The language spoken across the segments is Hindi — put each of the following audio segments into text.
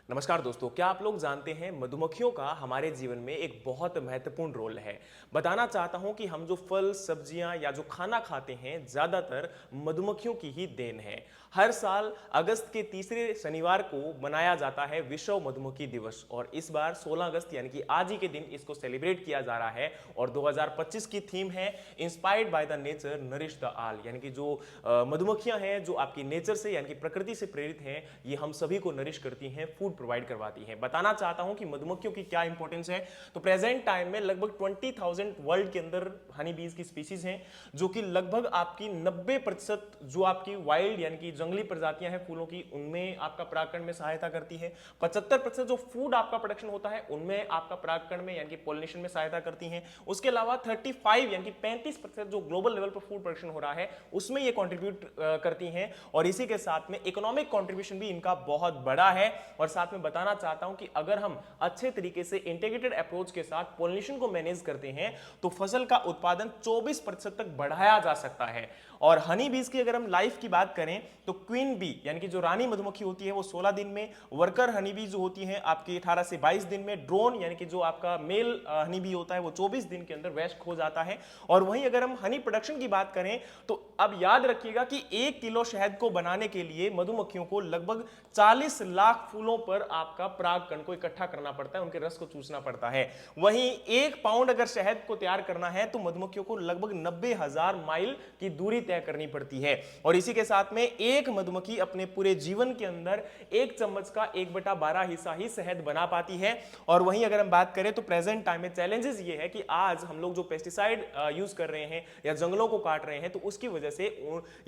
नमस्कार दोस्तों, क्या आप लोग जानते हैं मधुमक्खियों का हमारे जीवन में एक बहुत महत्वपूर्ण रोल है। बताना चाहता हूं कि हम जो फल, सब्जियां या जो खाना खाते हैं ज्यादातर मधुमक्खियों की ही देन है। हर साल अगस्त के तीसरे शनिवार को मनाया जाता है विश्व मधुमक्खी दिवस और इस बार 16 अगस्त यानी कि आज ही के दिन इसको सेलिब्रेट किया जा रहा है और 2025 की थीम है inspired by the nature nourish the all, यानी कि जो मधुमक्खियां हैं जो आपकी नेचर से यानी कि प्रकृति से प्रेरित हैं, ये हम सभी को नरिश करती हैं, फूड प्रोवाइड करवाती है। बताना चाहता हूं कि मधुमक्खियों की क्या इंपॉर्टेंस है। तो प्रेजेंट टाइम में लगभग 20,000 वर्ल्ड के अंदर हनी बीज की स्पीसीज हैं, जो कि लगभग आपकी 90% जो आपकी वाइल्ड यानी कि जंगली प्रजातियां हैं फूलों की, उनमें आपका परागकण में सहायता करती है। 75% जो फूड आपका प्रोडक्शन होता है उनमें आपका परागकण में यानी कि पॉलिनेशन में सहायता करती हैं। उसके अलावा 35 यानी कि 35% जो ग्लोबल लेवल पर फूड प्रोडक्शन हो रहा है उसमें ये कंट्रीब्यूट करती हैं और इसी के साथ में इकोनॉमिक कंट्रीब्यूशन भी इनका बहुत बड़ा है। और साथ में बताना चाहता हूं कि अगर हम अच्छे तरीके से इंटीग्रेटेड अप्रोच के साथ पॉलिनेशन को मैनेज करते हैं तो फसल का उत्पादन 24% तक बढ़ाया जा सकता है। और हनी बीज की अगर हम लाइफ की बात करें तो क्वीन बी यानी कि जो रानी मधुमक्खी होती है वो 16 दिन में, वर्कर हनी बी जो होती है आपकी 18 से 22 दिन में, ड्रोन यानी कि जो आपका मेल हनी बी होता है वो 24 दिन के अंदर वैश्क हो जाता है। और वहीं अगर हम हनी प्रोडक्शन की बात करें तो अब याद रखिएगा कि 1 किलो शहद को बनाने के लिए मधुमक्खियों को लगभग 40 लाख फूलों पर आपका परागकण को इकट्ठा करना पड़ता है, उनके रस को चूसना पड़ता है। वहीं 1 पाउंड अगर शहद को तैयार करना है तो मधुमक्खियों को लगभग 90,000 माइल की दूरी तय करनी पड़ती है। और इसी के साथ में एक मधुमक्खी अपने पूरे जीवन के अंदर 1 चम्मच का 1/12 हिस्सा ही शहद बना पाती है। और वहीं अगर हम बात करें तो प्रेजेंट टाइम में चैलेंजेस ये है कि आज हम लोग जो पेस्टिसाइड यूज कर रहे हैं या जंगलों को काट रहे हैं तो उसकी वजह से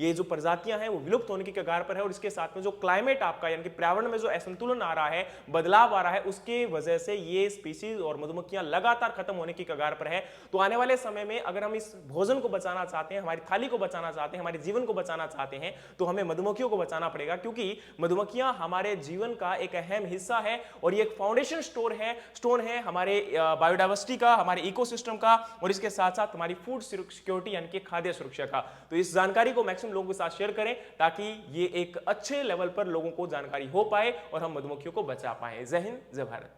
ये जो प्रजातियां हैं वो विलुप्त होने की कगार पर है। और इसके साथ में जो क्लाइमेट आपका यानी कि पर्यावरण में जो असंतुलन आ रहा है, बदलाव आ रहा है, उसके वजह से ये स्पीसीज और मधुमक्खियां लगातार खत्म होने की कगार पर है। तो आने वाले समय में अगर हम इस भोजन को बचाना चाहते हैं, हमारी थाली को बचाना चाहते हैं, हमारे जीवन को बचाना चाहते हैं तो हमें मधुमक्खियों को बचाना पड़ेगा, क्योंकि मधुमक्खियां हमारे जीवन का एक अहम हिस्सा है और ये एक फाउंडेशन स्टोन है हमारे बायोडाइवर्सिटी का, हमारे इकोसिस्टम का और इसके साथ साथ हमारी फूड सिक्योरिटी यानी कि खाद्य सुरक्षा का। तो इस जानकारी को मैक्सिमम लोगों के साथ शेयर करें ताकि ये एक अच्छे लेवल पर लोगों को जानकारी हो पाए और हम मधुमक्खियों को बचा पाए। जय हिंद, जय भारत।